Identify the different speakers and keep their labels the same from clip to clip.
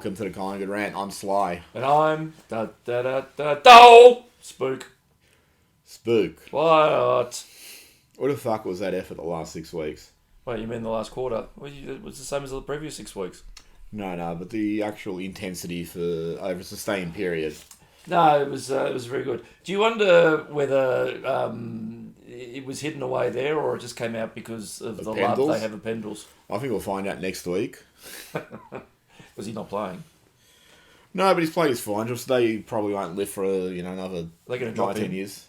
Speaker 1: welcome to the Collingwood Rant. I'm Sly.
Speaker 2: And I'm Spook.
Speaker 1: Spook.
Speaker 2: What?
Speaker 1: What the fuck was that effort the last 6 weeks?
Speaker 2: Wait, you mean the last quarter? It was the same as the previous 6 weeks.
Speaker 1: No, but the actual intensity for over a sustained period.
Speaker 2: No, it was very good. Do you wonder whether it was hidden away there, or it just came out because of the love they have of Pendles?
Speaker 1: I think we'll find out next week.
Speaker 2: Was he not playing?
Speaker 1: No, but he's played his finals. They probably won't live for another
Speaker 2: They're going to drop
Speaker 1: 19
Speaker 2: him.
Speaker 1: years.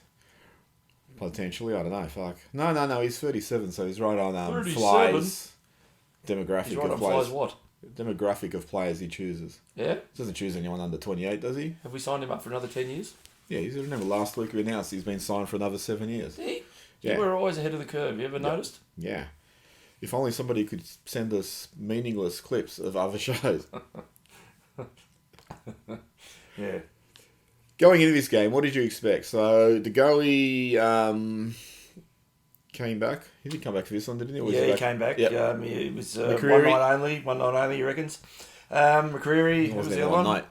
Speaker 1: Potentially, I don't know. Fuck. No. He's 37, so he's right on
Speaker 2: 37?
Speaker 1: Fly's demographic
Speaker 2: He's right
Speaker 1: of
Speaker 2: on
Speaker 1: players.
Speaker 2: Fly's what?
Speaker 1: Demographic of players he chooses.
Speaker 2: Yeah?
Speaker 1: He doesn't choose anyone under 28, does he?
Speaker 2: Have we signed him up for another 10 years?
Speaker 1: Yeah, remember last week we announced he's been signed for another 7 years.
Speaker 2: See?
Speaker 1: Yeah.
Speaker 2: You were always ahead of the curve. You ever noticed?
Speaker 1: Yeah. If only somebody could send us meaningless clips of other shows.
Speaker 2: Yeah.
Speaker 1: Going into this game, what did you expect? So, the Goey came back. He didn't come back for this one, didn't he?
Speaker 2: He came back.
Speaker 1: Yep.
Speaker 2: It was
Speaker 1: McCreary.
Speaker 2: one night only, he reckons. McCreary, who was the other one?
Speaker 1: Night.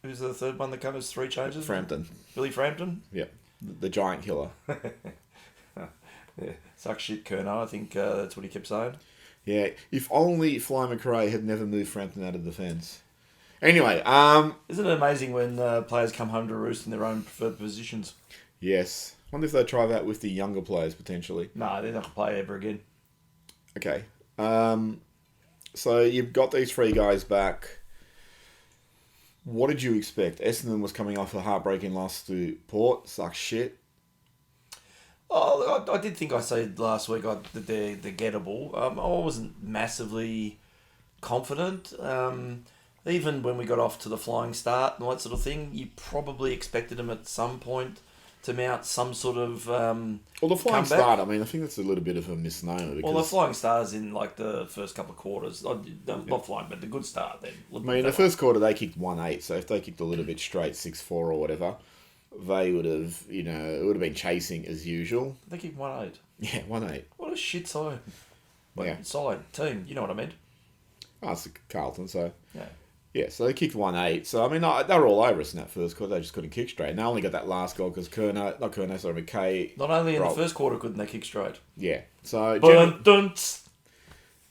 Speaker 2: Who was the third one that covers 3 changes?
Speaker 1: Frampton.
Speaker 2: Billy Frampton?
Speaker 1: Yep. The giant killer.
Speaker 2: Yeah. Suck shit, Kerno. I think that's what he kept saying.
Speaker 1: Yeah. If only Fly McRae had never moved Frampton out of defence. Anyway,
Speaker 2: Isn't it amazing when players come home to roost in their own preferred positions?
Speaker 1: yes. I wonder if they try that with the younger players, potentially.
Speaker 2: No, they're not going to play ever again.
Speaker 1: Okay. So you've got these 3 guys back. What did you expect? Essendon was coming off a heartbreaking loss to Port. Sucks shit.
Speaker 2: Oh, I did think I said last week that they're gettable. I wasn't massively confident. Even when we got off to the flying start and all that sort of thing, you probably expected them at some point to mount some sort of
Speaker 1: Well, the flying
Speaker 2: comeback.
Speaker 1: start, I mean, I think that's a little bit of a misnomer. Because,
Speaker 2: Well, the flying stars in like the first couple of quarters. Not flying, but the good start then.
Speaker 1: I mean, the first quarter they kicked 1-8, so if they kicked a little bit straight, 6-4 or whatever, they would have, it would have been chasing as usual.
Speaker 2: They kicked 1-8.
Speaker 1: Yeah, 1-8.
Speaker 2: What a shit side.
Speaker 1: Yeah.
Speaker 2: Side team. You know what I meant.
Speaker 1: Oh, it's Carlton, so...
Speaker 2: Yeah.
Speaker 1: Yeah, so they kicked 1-8. So, I mean, they were all over us in that first quarter. They just couldn't kick straight. And they only got that last goal because McKay...
Speaker 2: Not only in the first quarter couldn't they kick straight.
Speaker 1: Yeah. So,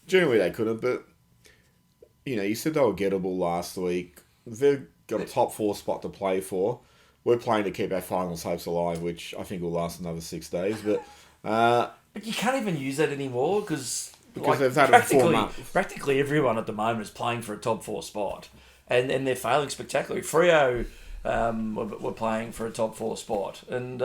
Speaker 1: generally they couldn't, but, you said they were gettable last week. They've got a top 4 spot to play for. We're playing to keep our finals hopes alive, which I think will last another 6 days. But
Speaker 2: But you can't even use that anymore because
Speaker 1: they've had it for 4 months.
Speaker 2: Practically everyone at the moment is playing for a top 4 spot, and they're failing spectacularly. Freo were playing for a top 4 spot, and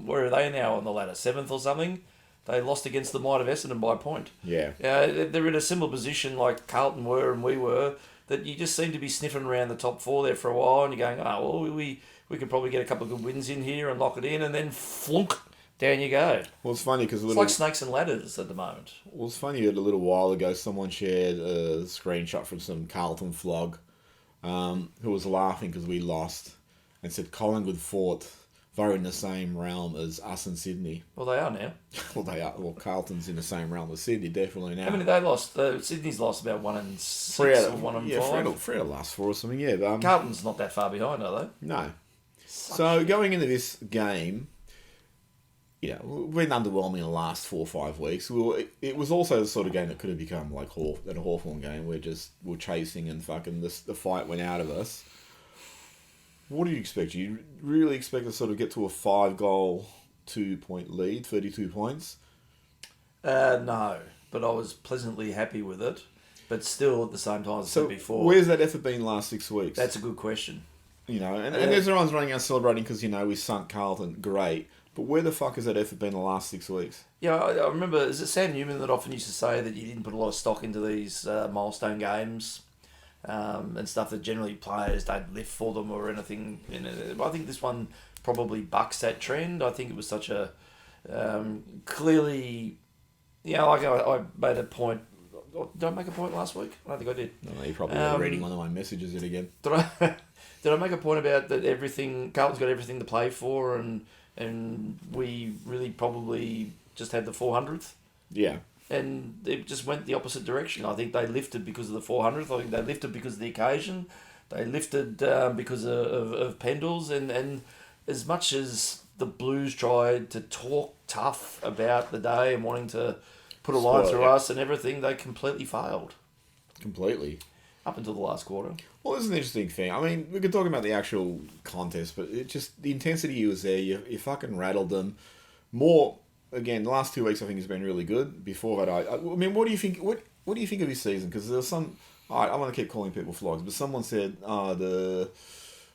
Speaker 2: where are they now on the ladder? 7th or something. They lost against the might of Essendon by a point.
Speaker 1: Yeah.
Speaker 2: They're in a similar position like Carlton were and we were. That you just seem to be sniffing around the top 4 there for a while, and you're going, oh well, we could probably get a couple of good wins in here and lock it in, and then flunk. Down you go.
Speaker 1: Well, it's funny because...
Speaker 2: It's like snakes and ladders at the moment.
Speaker 1: Well, it's funny that a little while ago someone shared a screenshot from some Carlton flog who was laughing because we lost and said Collingwood fought. They're in the same realm as us and Sydney.
Speaker 2: Well, they are now.
Speaker 1: Well, they are. Well, Carlton's in the same realm as Sydney, definitely now.
Speaker 2: How many they lost? Sydney's lost about 1-6 or 1-5.
Speaker 1: Yeah, 3 out of last 4 or something, yeah. But,
Speaker 2: Carlton's not that far behind, are they?
Speaker 1: No. So, going into this game... we've been underwhelming the last 4 or 5 weeks. It was also the sort of game that could have become like a Hawthorn game where we're chasing and fucking the fight went out of us. What do you expect? Do you really expect to sort of get to a 5-goal, 2-point lead, 32 points?
Speaker 2: No, but I was pleasantly happy with it. But still, at the same time, as I said before...
Speaker 1: Where's that effort been last 6 weeks?
Speaker 2: That's a good question.
Speaker 1: And there's everyone's running out celebrating because, we sunk Carlton. Great. But where the fuck has that effort been the last 6 weeks?
Speaker 2: Yeah, I remember, is it Sam Newman that often used to say that you didn't put a lot of stock into these milestone games and stuff that generally players don't live for them or anything. I think this one probably bucks that trend. I think it was such a clearly, I made a point. Did I make a point last week? I don't think I did.
Speaker 1: No, you probably were reading one of my messages in again.
Speaker 2: Did I make a point about that Carlton's got everything to play for and we really probably just had the 400th?
Speaker 1: Yeah.
Speaker 2: and it just went the opposite direction. I think they lifted because of the 400th. I think they lifted because of the occasion. They lifted because of Pendles, and as much as the Blues tried to talk tough about the day and wanting to put a line through us and everything, they completely failed.
Speaker 1: Completely.
Speaker 2: Up until the last quarter.
Speaker 1: Well, this is an interesting thing. I mean, we could talk about the actual contest, but it just, the intensity was there. You fucking rattled them. More, again, the last 2 weeks I think has been really good. Before that, I mean, what do you think? What do you think of this season? Because there was some. I want to keep calling people flogs, but someone said the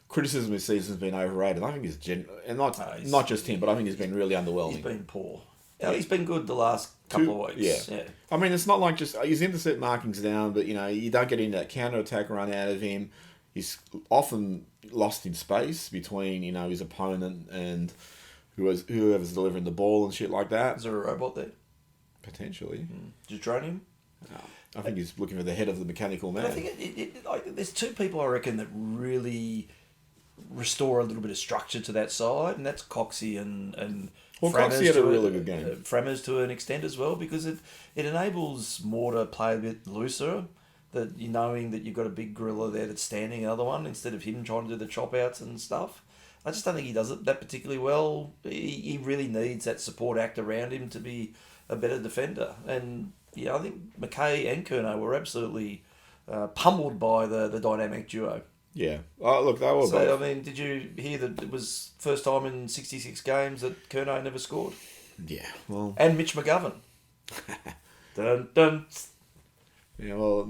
Speaker 1: criticism of this season has been overrated. I think it's and not just him, but I think it's been really underwhelming.
Speaker 2: He's been poor. Yeah, he's been good the last couple of weeks. Yeah.
Speaker 1: I mean, it's not like just his intercept marking's down, but you don't get into that counter attack run out of him. He's often lost in space between his opponent and whoever's delivering the ball and shit like that.
Speaker 2: Is there a robot there?
Speaker 1: Potentially.
Speaker 2: Did you drone him?
Speaker 1: No. I think he's looking for the head of the mechanical man.
Speaker 2: But I think there's two people I reckon that really restore a little bit of structure to that side, and that's Coxie and
Speaker 1: Coxie had a really good game.
Speaker 2: Frammers to an extent as well, because it enables more to play a bit looser, that knowing that you've got a big gorilla there that's standing the other one, instead of him trying to do the chop outs and stuff. I just don't think he does it that particularly well. He really needs that support act around him to be a better defender. And I think McKay and Curnow were absolutely pummeled by the dynamic duo.
Speaker 1: Yeah. Oh, look, they were
Speaker 2: So,
Speaker 1: both.
Speaker 2: I mean, did you hear that it was first time in 66 games that Curnow never scored?
Speaker 1: Yeah, well.
Speaker 2: And Mitch McGovern. Dun, dun.
Speaker 1: Yeah, well,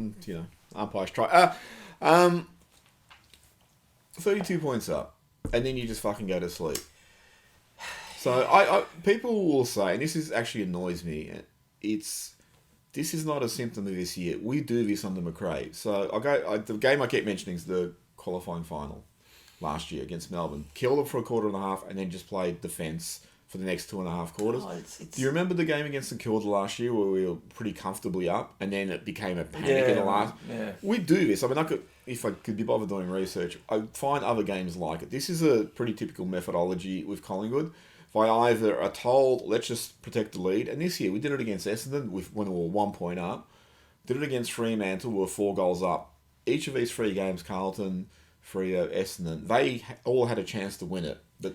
Speaker 1: umpires try. 32 points up, and then you just fucking go to sleep. So, I people will say, and this actually annoys me, this is not a symptom of this year. We do this under McRae. So, the game I keep mentioning is the qualifying final last year against Melbourne. Killed them for a quarter and a half, and then just played defence for the next 2.5 quarters. Do you remember the game against the Kilda last year where we were pretty comfortably up, and then it became a panic in the last?
Speaker 2: Yeah.
Speaker 1: We do this. I mean, if I could be bothered doing research, I'd find other games like it. This is a pretty typical methodology with Collingwood. If I either are told, let's just protect the lead, and this year we did it against Essendon when we were 1 point up, did it against Fremantle, we were 4 goals up. Each of these 3 games, Carlton, Freo, Essendon, they all had a chance to win it, but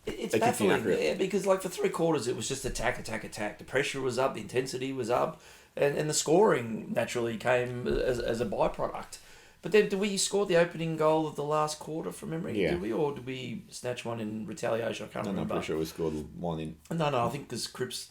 Speaker 2: it's baffling, because for 3 quarters it was just attack. The pressure was up, the intensity was up, and the scoring naturally came as a byproduct. But then, did we score the opening goal of the last quarter from memory?
Speaker 1: Yeah.
Speaker 2: Did we, or did we snatch one in retaliation? I can't remember.
Speaker 1: I'm pretty sure we scored one in.
Speaker 2: No, I think because Cripps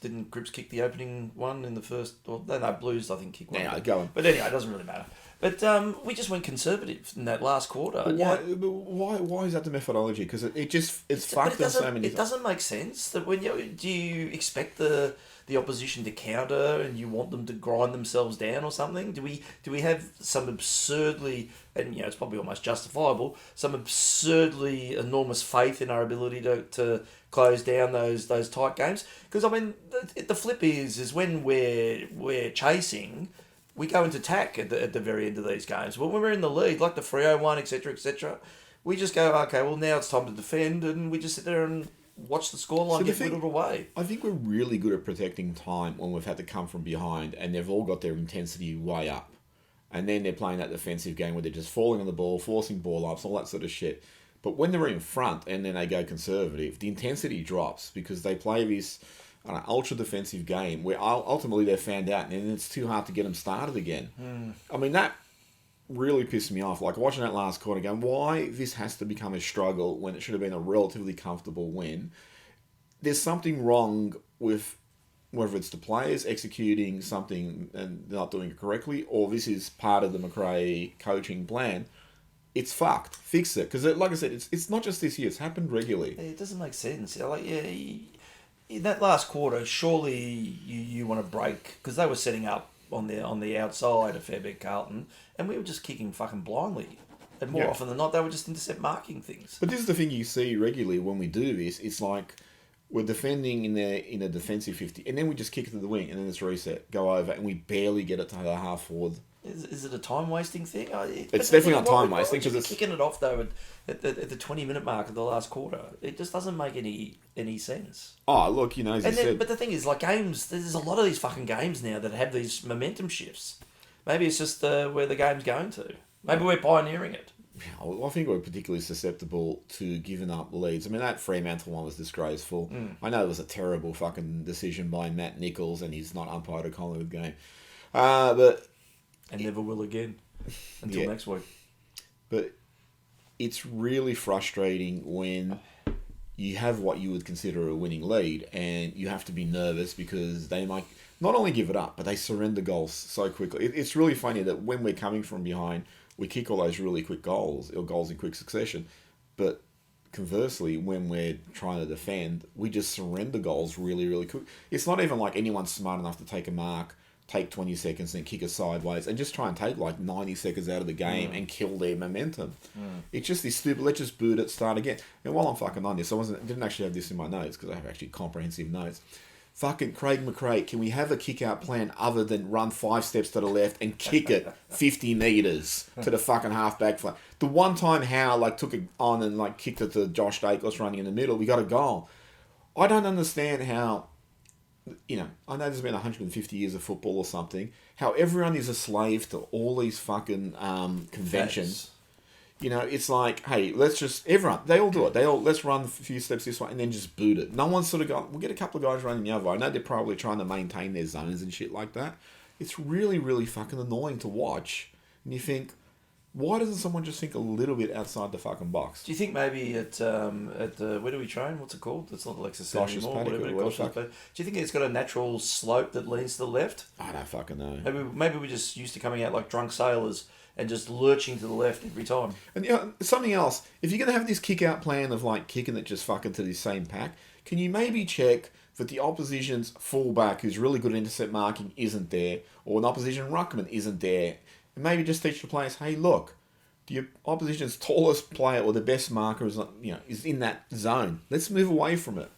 Speaker 2: kick the opening one in the first. Or no, Blues I think kicked one.
Speaker 1: Yeah, go on.
Speaker 2: But anyway, it doesn't really matter. But we just went conservative in that last quarter.
Speaker 1: Why is that the methodology? Because it's fucked on so many.
Speaker 2: It doesn't make sense that when do you expect the opposition to counter and you want them to grind themselves down or something? Do we have some absurdly, and it's probably almost justifiable, some absurdly enormous faith in our ability to close down those tight games? Because I mean, the flip is when we're chasing, we go into attack at the very end of these games. But when we're in the lead, like the Freo one, etc., we just go, okay, well now it's time to defend, and we just sit there and watch the scoreline get whittled away.
Speaker 1: I think we're really good at protecting time when we've had to come from behind, and they've all got their intensity way up. And then they're playing that defensive game where they're just falling on the ball, forcing ball ups, all that sort of shit. But when they're in front and then they go conservative, the intensity drops because they play this ultra defensive game where ultimately they're found out, and then it's too hard to get them started again. I mean, that really pissed me off. Like, watching that last quarter going, why this has to become a struggle when it should have been a relatively comfortable win. There's something wrong with whether it's the players executing something and not doing it correctly, or this is part of the McRae coaching plan. It's fucked. Fix it. Because, like I said, it's not just this year. It's happened regularly.
Speaker 2: It doesn't make sense. In that last quarter, surely you want to break, because they were setting up on the outside a fair bit, Carlton, and we were just kicking fucking blindly. And more often than not, they were just intercept marking things.
Speaker 1: But this is the thing you see regularly when we do this. It's like we're defending in a defensive 50, and then we just kick it to the wing, and then it's reset, go over, and we barely get it to the half forward
Speaker 2: Is it a time wasting thing?
Speaker 1: It's definitely not time wasting
Speaker 2: because it's kicking it off though at the 20-minute mark of the last quarter. It just doesn't make any sense.
Speaker 1: Oh, look, you know, as you said,
Speaker 2: but the thing is, like games, there's a lot of these fucking games now that have these momentum shifts. Maybe it's just where the game's going to. Maybe we're pioneering it.
Speaker 1: I think we're particularly susceptible to giving up leads. I mean, that Fremantle one was disgraceful. I know it was a terrible fucking decision by Matt Nichols, and he's not umpired a Collingwood game.
Speaker 2: And never will again until next week.
Speaker 1: But it's really frustrating when you have what you would consider a winning lead, and you have to be nervous because they might not only give it up, but they surrender goals so quickly. It's really funny that when we're coming from behind, we kick all those really quick goals, or goals in quick succession. But conversely, when we're trying to defend, we just surrender goals really, really quick. It's not even like anyone's smart enough to take a mark, take 20 seconds, and kick it sideways, and just try and take like 90 seconds out of the game and kill their momentum. It's just this stupid, let's just boot it, start again. And while I'm fucking on this, didn't actually have this in my notes, because I have actually comprehensive notes. Fucking Craig McRae, can we have a kick-out plan other than run 5 steps to the left and kick it 50 metres to the fucking half-back flank? The one time Howe took it on and kicked it to Josh Dacos running in the middle, we got a goal. I don't understand how, I know there's been 150 years of football or something, how everyone is a slave to all these fucking conventions. It's like, hey, they all do it. Let's run a few steps this way and then just boot it. No one's sort of we'll get a couple of guys running the other way. I know they're probably trying to maintain their zones and shit like that. It's really, really fucking annoying to watch. And you think, why doesn't someone just think a little bit outside the fucking box?
Speaker 2: Do you think maybe at where do we train? What's it called? It's not Lexus anymore. Do you think it's got a natural slope that leans to the left?
Speaker 1: I don't fucking know.
Speaker 2: Maybe we're just used to coming out like drunk sailors and just lurching to the left every time.
Speaker 1: And something else, if you're going to have this kick-out plan of kicking it just fucking to the same pack, can you maybe check that the opposition's fullback, who's really good at intercept marking, isn't there, or an opposition ruckman isn't there, and maybe just teach the players, hey, look, the opposition's tallest player or the best marker is in that zone. Let's move away from it.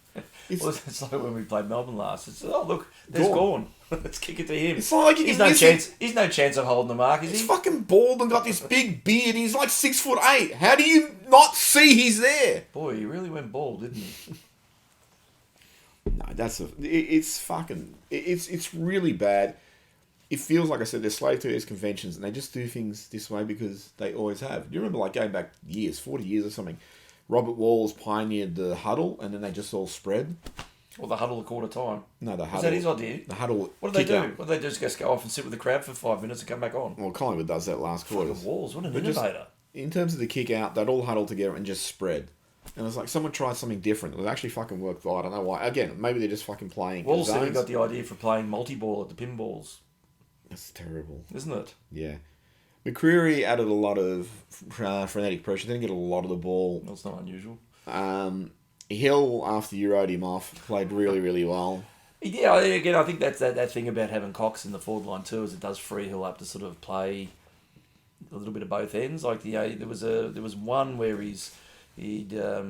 Speaker 2: It's like when we played Melbourne last. It's look, there's Gawn. Let's kick it to him.
Speaker 1: It's like
Speaker 2: he's no chance. He's no chance of holding the mark, is he?
Speaker 1: He's fucking bald and got this big beard. He's like 6'8". How do you not see he's there?
Speaker 2: Boy, he really went bald, didn't he?
Speaker 1: No, it's really bad. It feels like I said they're slave to these conventions, and they just do things this way because they always have. Do you remember going back years, 40 years or something? Robert Walls pioneered the huddle, and then they just all spread.
Speaker 2: Or the huddle a quarter time.
Speaker 1: No, the huddle.
Speaker 2: Was that his idea?
Speaker 1: The huddle.
Speaker 2: What did they do? What did they do? Just go off and sit with the crowd for 5 minutes and come back on?
Speaker 1: Well, Collingwood does that last quarter.
Speaker 2: Walls, what an innovator.
Speaker 1: In terms of the kick out, they'd all huddle together and just spread. And it's like someone tried something different. It actually fucking worked. I don't know why. Again, maybe they're just fucking playing.
Speaker 2: Walls said he got the idea for playing multi-ball at the pinballs.
Speaker 1: That's terrible.
Speaker 2: Isn't it?
Speaker 1: Yeah. McCreery added a lot of frenetic pressure. Didn't get a lot of the ball.
Speaker 2: That's not unusual.
Speaker 1: Hill, after you wrote him off, played really, really well.
Speaker 2: Yeah, again, I think that's that thing about having Cox in the forward line too, is it does free Hill up to sort of play a little bit of both ends. Like there was one where he'd I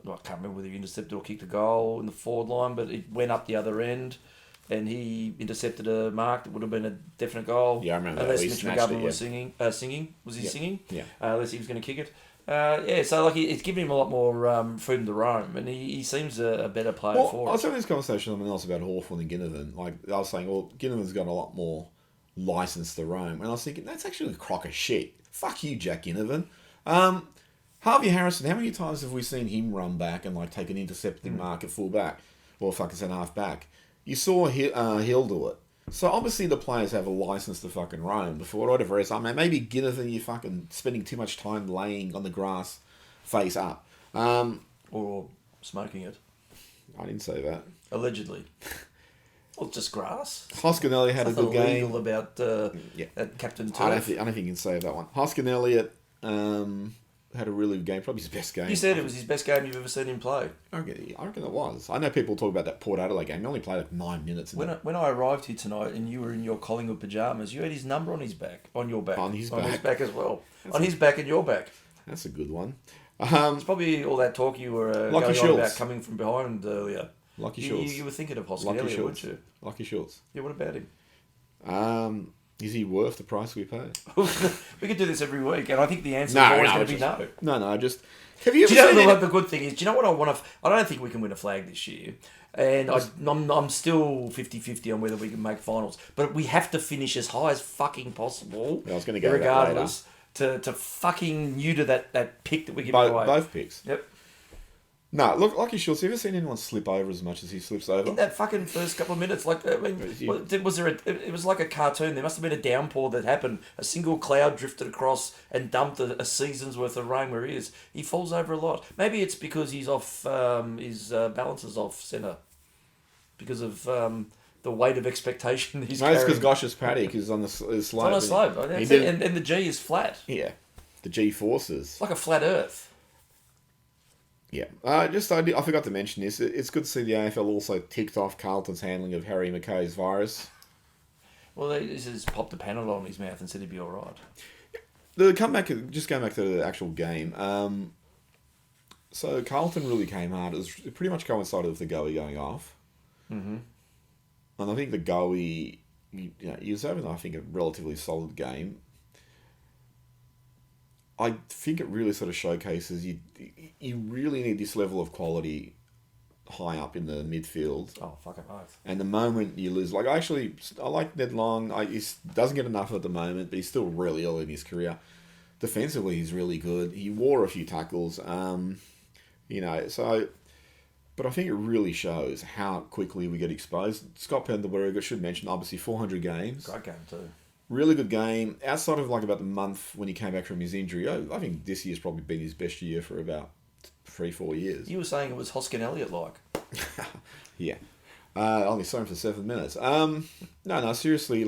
Speaker 2: can't remember whether he intercepted or kicked a goal in the forward line, but it went up the other end, and he intercepted a mark that would have been a definite goal.
Speaker 1: Yeah, I remember
Speaker 2: unless
Speaker 1: that.
Speaker 2: Mitch McGovern was singing. Was he singing?
Speaker 1: Yeah.
Speaker 2: Unless he was going to kick it. So it's given him a lot more freedom to roam, and he seems a better player for it.
Speaker 1: I was having this conversation with someone else about Hawthorn and Ginnivan. Like, I was saying, well, Ginnivan's got a lot more license to roam. And I was thinking, that's actually a crock of shit. Fuck you, Jack Ginnivan. Harvey Harrison, how many times have we seen him run back and take an intercepting mark at full back? Or fucking centre half back? You saw Hill do it. So obviously the players have a license to fucking roam. But for whatever reason, I mean, maybe Ginnivan, you're fucking spending too much time laying on the grass face up.
Speaker 2: Or smoking it.
Speaker 1: I didn't say that.
Speaker 2: Allegedly. Well, just grass.
Speaker 1: Hoskin Elliott had a good game.
Speaker 2: Illegal about Captain Turf.
Speaker 1: I don't think you can say that one. Hoskin Elliott had a really good game. Probably his best game.
Speaker 2: You said it was his best game you've ever seen him play.
Speaker 1: I reckon it was. I know people talk about that Port Adelaide game. He only played 9 minutes.
Speaker 2: When I arrived here tonight and you were in your Collingwood pyjamas, you had his number on his back. On your back.
Speaker 1: On his
Speaker 2: back as well. His back and your back.
Speaker 1: That's a good one.
Speaker 2: It's probably all that talk you were going on about coming from behind earlier.
Speaker 1: Lucky Schultz.
Speaker 2: You were thinking of Hoskin Elliott, weren't you?
Speaker 1: Lucky Schultz.
Speaker 2: Yeah, what about him?
Speaker 1: Is he worth the price we pay?
Speaker 2: We could do this every week, and I think the answer is always going to be no.
Speaker 1: No, just... Have you ever
Speaker 2: Do you
Speaker 1: seen
Speaker 2: know what the good thing is? Do you know what I want to... I don't think we can win a flag this year. And I'm still 50-50 on whether we can make finals. But we have to finish as high as fucking possible.
Speaker 1: I was going to go
Speaker 2: regardless, to fucking neuter that pick that we give away.
Speaker 1: Both picks.
Speaker 2: Yep.
Speaker 1: No, look, Lucky Schultz, have you ever seen anyone slip over as much as he slips over?
Speaker 2: In that fucking first couple of minutes, like, I mean, was there it was like a cartoon. There must have been a downpour that happened. A single cloud drifted across and dumped a season's worth of rain where he is. He falls over a lot. Maybe it's because he's off, his balance is off centre. Because of the weight of expectation he's carrying.
Speaker 1: No, it's because Gosh's paddock is on the slope.
Speaker 2: It's on a slope. And the G is flat.
Speaker 1: Yeah. The G forces.
Speaker 2: It's like a flat earth.
Speaker 1: Yeah. I forgot to mention this. It's good to see the AFL also ticked off Carlton's handling of Harry McKay's virus.
Speaker 2: Well, he just popped a Panadol in his mouth and said he'd be all right.
Speaker 1: Just going back to the actual game. So Carlton really came hard. It pretty much coincided with the Goey going off.
Speaker 2: Mm-hmm.
Speaker 1: And I think the Goey, he was having, I think, a relatively solid game. I think it really sort of showcases you really need this level of quality high up in the midfield.
Speaker 2: Oh, fucking oath.
Speaker 1: And the moment you lose... I like Ned Long. He doesn't get enough at the moment, but he's still really early in his career. Defensively, he's really good. He wore a few tackles. But I think it really shows how quickly we get exposed. Scott Penderberg, I should mention, obviously 400 games.
Speaker 2: Great game too.
Speaker 1: Really good game. Outside of about the month when he came back from his injury, I think this year's probably been his best year for about 3-4 years.
Speaker 2: You were saying it was Hoskin Elliott like.
Speaker 1: Yeah. Only saw him for 7 minutes. No, seriously,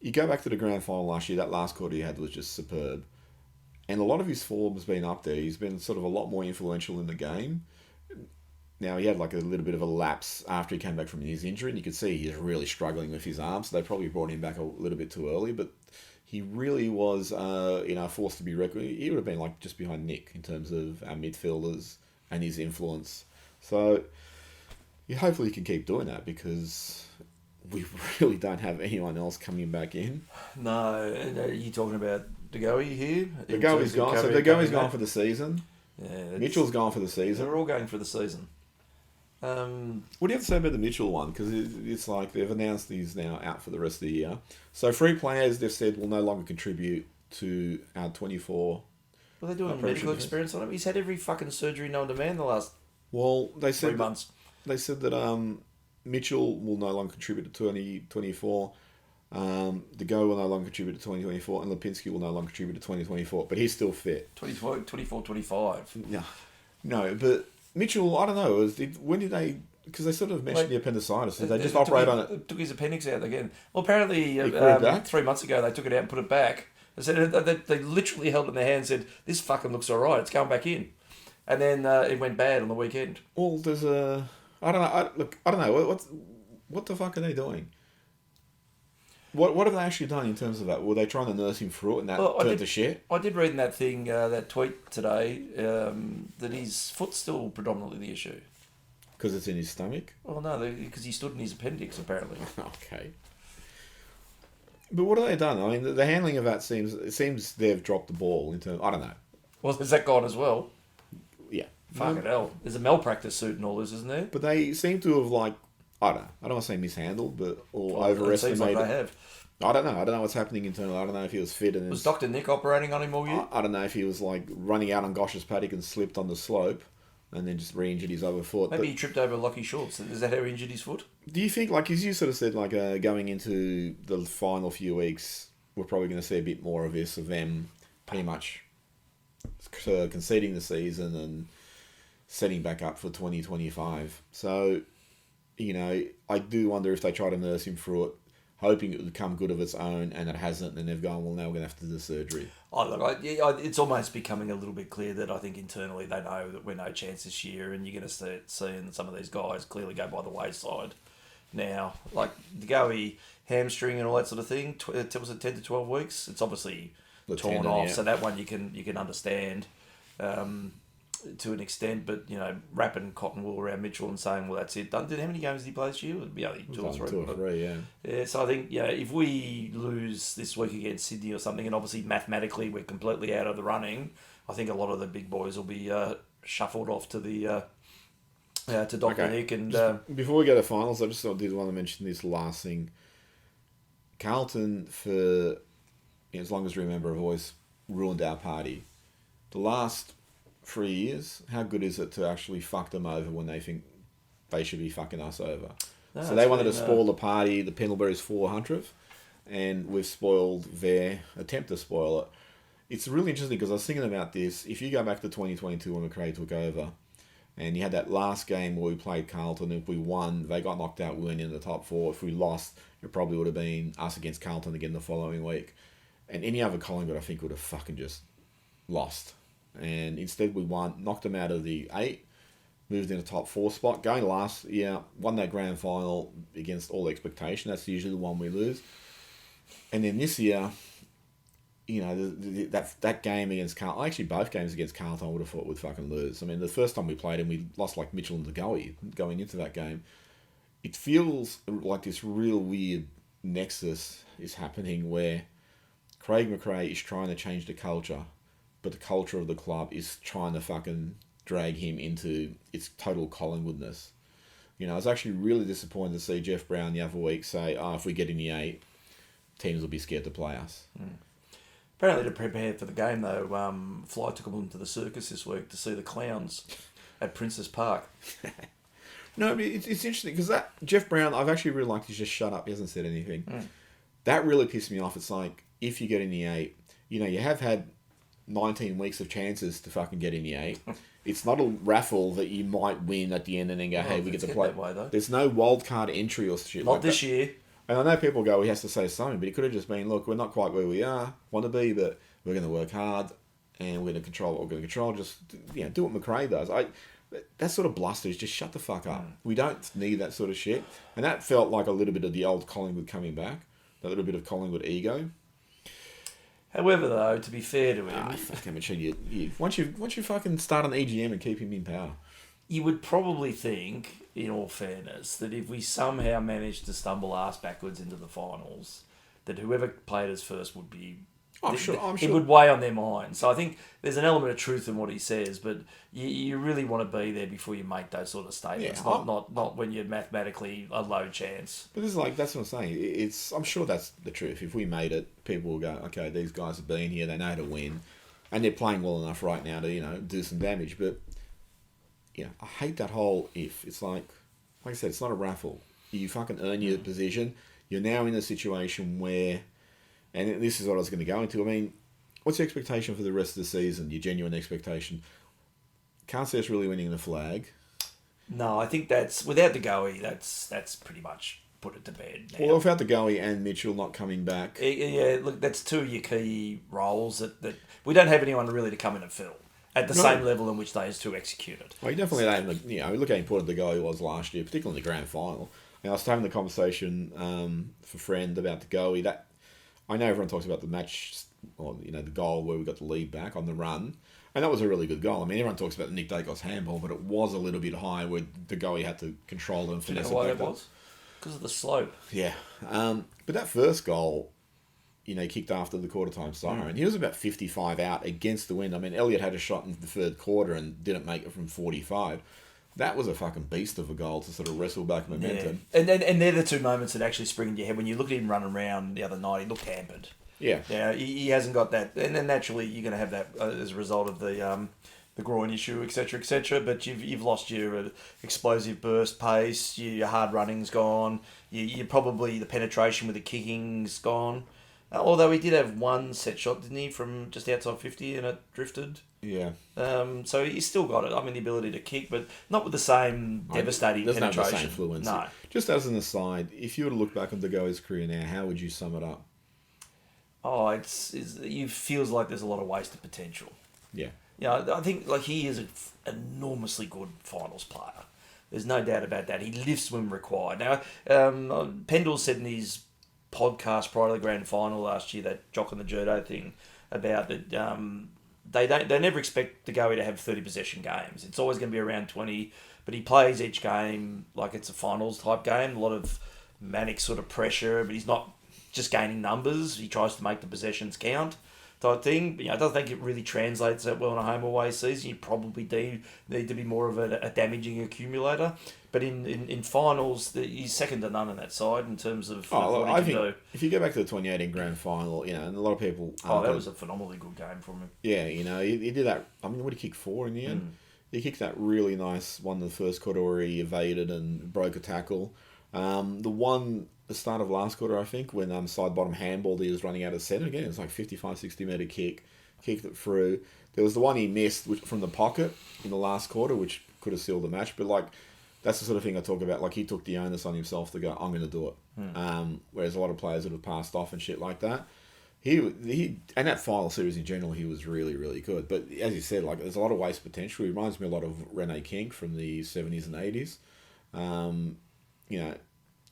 Speaker 1: you go back to the grand final last year, that last quarter he had was just superb. And a lot of his form has been up there. He's been sort of a lot more influential in the game. Now, he had a little bit of a lapse after he came back from his injury, and you could see he's really struggling with his arms. So they probably brought him back a little bit too early, but he really was, a force to be reckoned. He would have been just behind Nick in terms of our midfielders and his influence. So, hopefully he can keep doing that because we really don't have anyone else coming back in.
Speaker 2: No, are you talking about De Goey here?
Speaker 1: De Goey's gone. So De Goey's gone for the season.
Speaker 2: Yeah,
Speaker 1: Mitchell's gone for the season.
Speaker 2: They're all going for the season.
Speaker 1: What do you have to say about the Mitchell one? Because it's they've announced he's now out for the rest of the year. So 3 players, they've said, will no longer contribute to our 24.
Speaker 2: Well, they're doing medical experience on him. He's had every fucking surgery known to man the last
Speaker 1: they said
Speaker 2: 3 months.
Speaker 1: They said that Mitchell will no longer contribute to 2024. The Go will no longer contribute to 2024, and Lipinski will no longer contribute to 2024. But he's still fit.
Speaker 2: 24, 25.
Speaker 1: No, but Mitchell, I don't know. When did they? Because they sort of mentioned the appendicitis. Did they just operate on it?
Speaker 2: Took his appendix out again. Well, apparently 3 months ago they took it out and put it back. They said they literally held it in their hand and said, "This fucking looks all right. It's going back in." And then it went bad on the weekend.
Speaker 1: Well, there's a... I don't know. I don't know. What the fuck are they doing? What have they actually done in terms of that? Were they trying to nurse him through it and that turned to shit?
Speaker 2: I did read in that thing, that tweet today, that his foot's still predominantly the issue.
Speaker 1: Because it's in his stomach?
Speaker 2: Well, no, because he stood in his appendix, apparently.
Speaker 1: Okay. But what have they done? I mean, the handling of that seems they've dropped the ball in terms... I don't know.
Speaker 2: Well, there's that gone as well.
Speaker 1: Yeah.
Speaker 2: Fucking hell. There's a malpractice suit and all this, isn't there?
Speaker 1: But they seem to have, I don't want to say mishandled, or overestimated.
Speaker 2: It seems like they have.
Speaker 1: I don't know what's happening internally. I don't know if he was fit.
Speaker 2: Was Dr. Nick operating on him all year?
Speaker 1: I don't know if he was running out on Gosh's paddock and slipped on the slope and then just re-injured his other foot.
Speaker 2: Maybe he tripped over Lockie Schultz. Is that how he injured his foot?
Speaker 1: Do you think, as you sort of said, going into the final few weeks, we're probably going to see a bit more of this, of them pretty much conceding the season and setting back up for 2025. So, I do wonder if they try to nurse him through it, hoping it would come good of its own, and it hasn't, and they've gone, well, now we're going to have to do the surgery.
Speaker 2: It's almost becoming a little bit clear that I think internally they know that we're no chance this year, and you're going to start seeing some of these guys clearly go by the wayside now. Like the Goey hamstring and all that sort of thing, was it 10 to 12 weeks? It's obviously torn off, so that one you can understand. to an extent, but wrapping cotton wool around Mitchell and saying, well, that's it. How many games did he play this year? It'd be only two or three.
Speaker 1: Yeah.
Speaker 2: Yeah, so I think if we lose this week against Sydney or something, and obviously mathematically we're completely out of the running, I think a lot of the big boys will be shuffled off to the to Dr. Nick. And
Speaker 1: before we go to finals, I just did want to mention this last thing. Carlton, for as long as we remember, have always ruined our party. The last 3 years, how good is it to actually fuck them over when they think they should be fucking us over? So they wanted to spoil the party, the Pendlebury's 400th, and we've spoiled their attempt to spoil it. It's really interesting because I was thinking about this. If you go back to 2022 when McRae took over, and you had that last game where we played Carlton, if we won, they got knocked out, we weren't in the top four. If we lost, it probably would have been us against Carlton again the following week. And any other Collingwood, I think, would have fucking just lost. And instead we won, knocked them out of the 8, moved in a top 4 spot. Going last year, won that grand final against all expectation. That's usually the one we lose. And then this year, that game against Carlton, actually both games against Carlton I would have thought we'd fucking lose. I mean, the first time we played him, we lost like Mitchell and Goey going into that game. It feels like this real weird nexus is happening where Craig McRae is trying to change the culture, but the culture of the club is trying to fucking drag him into its total Collingwoodness. I was actually really disappointed to see Jeff Brown the other week say, if we get in the 8, teams will be scared to play us.
Speaker 2: Apparently to prepare for the game, though, Fly took them to the circus this week to see the clowns at Princess Park.
Speaker 1: No, I mean, it's interesting because that Jeff Brown, I've actually really liked he's just shut up. He hasn't said anything. That really pissed me off. It's like, if you get in the 8, you have had 19 weeks of chances to fucking get in the 8. It's not a raffle that you might win at the end and then go, hey, we get to play.
Speaker 2: That way, though.
Speaker 1: There's no wild card entry or shit
Speaker 2: not
Speaker 1: like
Speaker 2: this
Speaker 1: that.
Speaker 2: year.
Speaker 1: And I know people go, he has to say something, but it could have just been, look, we're not quite where we want to be, but we're going to work hard and we're going to control what we're going to control. Just, do what McRae does. That sort of bluster is just shut the fuck up. We don't need that sort of shit. And that felt like a little bit of the old Collingwood coming back. A little bit of Collingwood ego.
Speaker 2: However, though, to be fair to him...
Speaker 1: Once you fucking start an EGM and keep him in power.
Speaker 2: You would probably think, in all fairness, that if we somehow managed to stumble arse backwards into the finals, that whoever played us first would be...
Speaker 1: I'm sure.
Speaker 2: It would weigh on their mind. So I think there's an element of truth in what he says, but you really want to be there before you make those sort of statements, not when you're mathematically a low chance.
Speaker 1: But this is that's what I'm saying. I'm sure that's the truth. If we made it, people will go, okay, these guys have been here, they know how to win, and they're playing well enough right now to do some damage. But I hate that whole if. It's like I said, it's not a raffle. You fucking earn your position. You're now in a situation where. And this is what I was going to go into. I mean, what's your expectation for the rest of the season? Your genuine expectation? Can't see us really winning the flag.
Speaker 2: No, I think that's without the Goey. That's pretty much put it to bed now.
Speaker 1: Well, without the Goey and Mitchell not coming back.
Speaker 2: Yeah, look, that's two of your key roles that we don't have anyone really to come in and fill at the same level in which those two executed.
Speaker 1: Well, you definitely don't. Look how important the Goey was last year, particularly in the grand final. And I was having the conversation for friend about the Goey. That I know everyone talks about the match, or the goal where we got the lead back on the run, and that was a really good goal. I mean, everyone talks about the Nick Dacos handball, but it was a little bit high where the Goey had to control and finesse.
Speaker 2: Do you know why that was? Because of the slope.
Speaker 1: Yeah, but that first goal, kicked after the quarter time siren. He was about 55 out against the wind. I mean, Elliott had a shot in the third quarter and didn't make it from 45. That was a fucking beast of a goal to sort of wrestle back momentum.
Speaker 2: Yeah. And they're the two moments that actually spring in your head. When you look at him running around the other night, he looked hampered.
Speaker 1: Yeah.
Speaker 2: Yeah, he hasn't got that. And then naturally, you're going to have that as a result of the groin issue, etc., etc. But you've lost your explosive burst pace, your hard running's gone, you probably the penetration with the kicking's gone. Although he did have one set shot, didn't he, from just outside 50 and it drifted?
Speaker 1: Yeah.
Speaker 2: So he's still got it. I mean, the ability to kick, but not with the same devastating penetration.
Speaker 1: Not the same fluency.
Speaker 2: No.
Speaker 1: Just as an aside, if you were to look back on De Goey's career now, how would you sum it up?
Speaker 2: Oh, it feels like there's a lot of wasted potential.
Speaker 1: Yeah.
Speaker 2: I think he is an enormously good finals player. There's no doubt about that. He lifts when required. Now, Pendle said in his podcast prior to the grand final last year, that Jock and the Judo thing, about that they never expect the Goey to have 30 possession games. It's always going to be around 20, but he plays each game like it's a finals type game. A lot of manic sort of pressure, but he's not just gaining numbers. He tries to make the possessions count type thing. But, I don't think it really translates that well in a home away season. You probably do need to be more of a damaging accumulator. But in finals, he's second to none on that side in terms of what he can do.
Speaker 1: If you go back to the 2018 grand final, and a lot of people...
Speaker 2: that was a phenomenally good game from him.
Speaker 1: Yeah, he did that. I mean, what did he kick 4 in the end? He kicked that really nice one in the first quarter where he evaded and broke a tackle. The start of last quarter, I think, when side bottom handball, he was running out of centre again. It was like 55, 60 metre kick, kicked it through. There was the one he missed from the pocket in the last quarter, which could have sealed the match. But that's the sort of thing I talk about. Like, he took the onus on himself to go, I'm going to do it. Whereas a lot of players would have passed off and shit like that. He and that final series in general, he was really, really good. But as you said, there's a lot of waste potential. He reminds me a lot of Rene King from the 70s and 80s.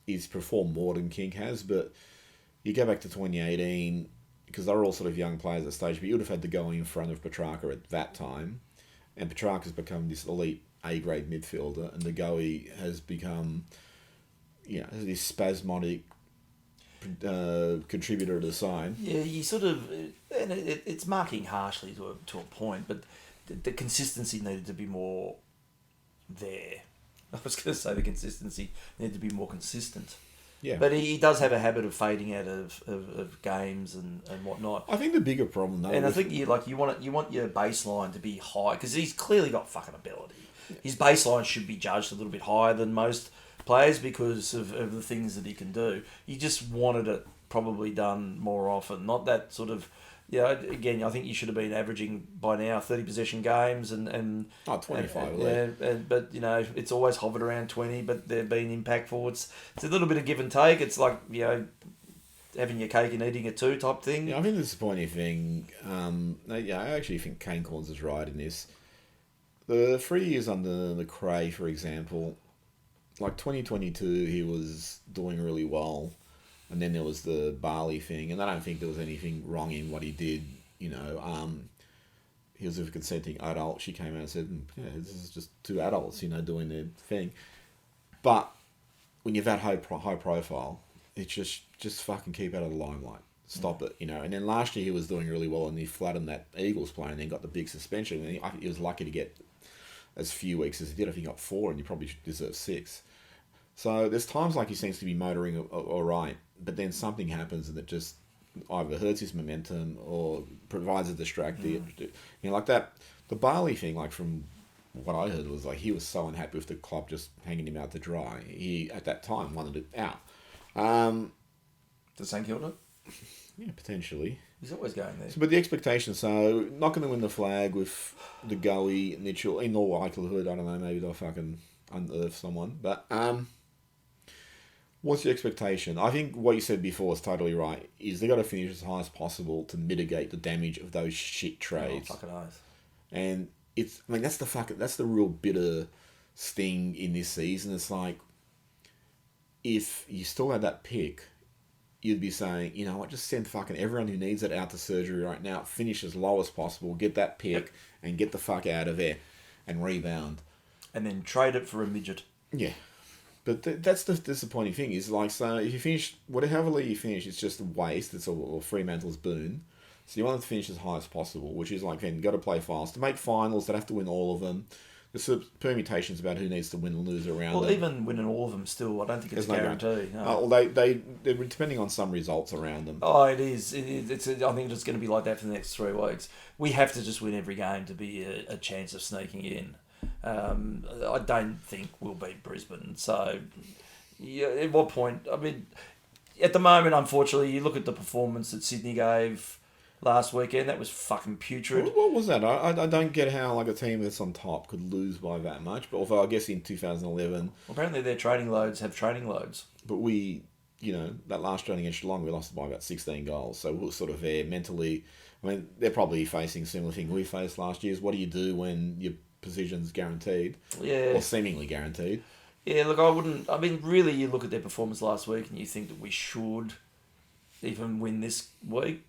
Speaker 1: He's performed more than King has, but you go back to 2018, because they're all sort of young players at that stage, but you would have had to go in front of Petrarca at that time, and Petrarca's become this elite A-grade midfielder, and the Goey has become, this spasmodic contributor to the side.
Speaker 2: Yeah, you sort of, and it's marking harshly to a point, but the consistency needed to be more there. I was going to say the consistency needed to be more consistent.
Speaker 1: Yeah.
Speaker 2: But he does have a habit of fading out of games and whatnot.
Speaker 1: I think the bigger problem, though...
Speaker 2: And I think you want your baseline to be high, because he's clearly got fucking ability. Yeah. His baseline should be judged a little bit higher than most players because of the things that he can do. You just wanted it probably done more often. Not that sort of... again, I think you should have been averaging by now 30 possession games and
Speaker 1: 25.
Speaker 2: But it's always hovered around 20. But they've been impactful. It's a little bit of give and take. It's like having your cake and eating it too type thing.
Speaker 1: Yeah, I think the disappointing thing. I actually think Kane Corns is right in this. The 3 years under McRae, for example, 2022, he was doing really well. And then there was the Barley thing, and I don't think there was anything wrong in what he did. He was a consenting adult. She came out and said, this is just two adults, doing their thing. But when you're that high profile, it's just fucking keep out of the limelight. Stop it, And then last year he was doing really well, and he flattened that Eagles player, and then got the big suspension. And he was lucky to get as few weeks as he did. I think he got 4, and he probably deserved 6. So there's times he seems to be motoring all right, but then something happens and it just either hurts his momentum or provides a distraction. Like that, the Barley thing, from what I heard, was he was so unhappy with the club just hanging him out to dry. He, at that time, wanted it out.
Speaker 2: Does St Kilda?
Speaker 1: Yeah, potentially.
Speaker 2: He's always going there.
Speaker 1: But the expectation, so not going to win the flag with the Goey, Mitchell, in all likelihood, I don't know, maybe they'll fucking unearth someone, but what's your expectation? I think what you said before is totally right. Is they got to finish as high as possible to mitigate the damage of those shit trades.
Speaker 2: Oh, fucking oath.
Speaker 1: And that's the real bitter sting in this season. It's if you still had that pick, you'd be saying, just send fucking everyone who needs it out to surgery right now. Finish as low as possible. Get that pick and get the fuck out of there and rebound.
Speaker 2: And then trade it for a midget.
Speaker 1: Yeah. But that's the disappointing thing, is so if you finish, whatever you finish, it's just a waste. It's a Fremantle's boon. So you want to finish as high as possible, which is then got to play finals. To make finals, they have to win all of them. There's permutations about who needs to win and lose around them.
Speaker 2: Well, even winning all of them still, I don't think it's guaranteed. No.
Speaker 1: They're depending on some results around them.
Speaker 2: Oh, it is. I think it's going to be like that for the next 3 weeks. We have to just win every game to be a chance of sneaking in. I don't think we'll beat Brisbane. So, at what point? I mean, at the moment, unfortunately, you look at the performance that Sydney gave last weekend. That was fucking putrid.
Speaker 1: What was that? I don't get how a team that's on top could lose by that much. But although I guess in 2011,
Speaker 2: apparently their training loads have training loads.
Speaker 1: But we, that last round against Geelong, we lost by about 16 goals. So we're sort of there mentally. I mean, they're probably facing a similar thing we faced last year. Is what do you do when your position's guaranteed?
Speaker 2: Yeah.
Speaker 1: Or seemingly guaranteed.
Speaker 2: Yeah, look, I wouldn't... I mean, really, you look at their performance last week and you think that we should even win this week.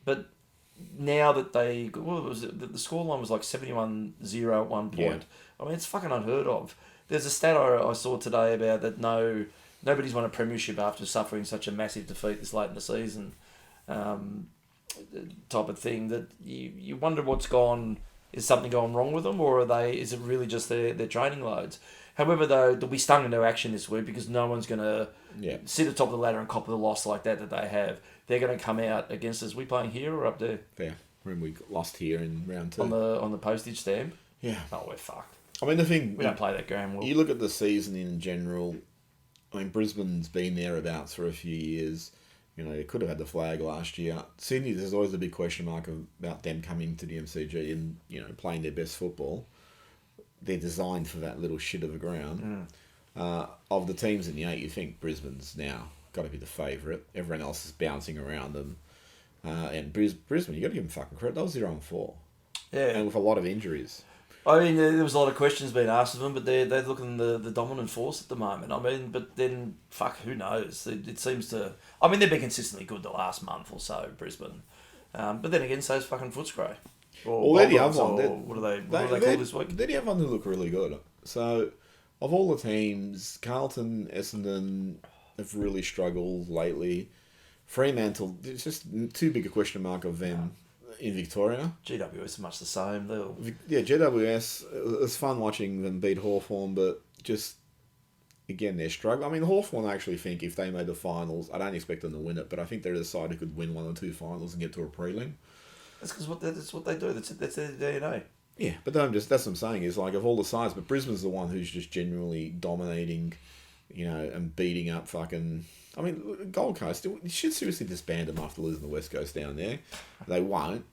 Speaker 2: But now that what was it? The scoreline was like 71-0 at one point. I mean, it's fucking unheard of. There's a stat I saw today about that nobody's won a premiership after suffering such a massive defeat this late in the season, type of thing. That you wonder what's gone. Is something going wrong with them, or is it really just their training loads? However, though, they'll be stung into action this week because no one's going to sit atop the ladder and cop the loss like that they have. They're going to come out against us. We playing here or up there?
Speaker 1: Yeah, when we lost here in round 2.
Speaker 2: On the postage stamp?
Speaker 1: Yeah.
Speaker 2: Oh, we're fucked.
Speaker 1: I mean, the thing...
Speaker 2: We don't play that game well.
Speaker 1: You look at the season in general, I mean, Brisbane's been thereabouts for a few years. You know, they could have had the flag last year. Sydney, there's always a big question mark about them coming to the MCG and, you know, playing their best football. They're designed for that little shit of a ground. Of the teams in the 8, you think Brisbane's now got to be the favourite. Everyone else is bouncing around them. And Brisbane, you got to give them fucking credit. That was 0-4.
Speaker 2: Yeah.
Speaker 1: And with a lot of injuries.
Speaker 2: I mean, there was a lot of questions being asked of them, but they're looking the dominant force at the moment. I mean, but then, fuck, who knows? It seems to... I mean, they've been consistently good the last month or so, Brisbane. But then again, so's fucking Footscray.
Speaker 1: Well, they're the other one.
Speaker 2: What do they call this week?
Speaker 1: They're the other one who look really good. So, of all the teams, Carlton, Essendon have really struggled lately. Fremantle, it's just too big a question mark of them in Victoria.
Speaker 2: GWS are much the same.
Speaker 1: Yeah, GWS, it was fun watching them beat Hawthorn, but just, again, they're struggling. I mean, Hawthorn, I actually think if they made the finals, I don't expect them to win it, but I think they're the side who could win 1 or 2 finals and get to a prelim.
Speaker 2: That's because that's what they do. That's their DNA.
Speaker 1: Yeah, but that's what I'm saying is, like, of all the sides, but Brisbane's the one who's just generally dominating, you know, and beating up fucking... I mean, Gold Coast, you should seriously disband them after losing the West Coast down there. They won't.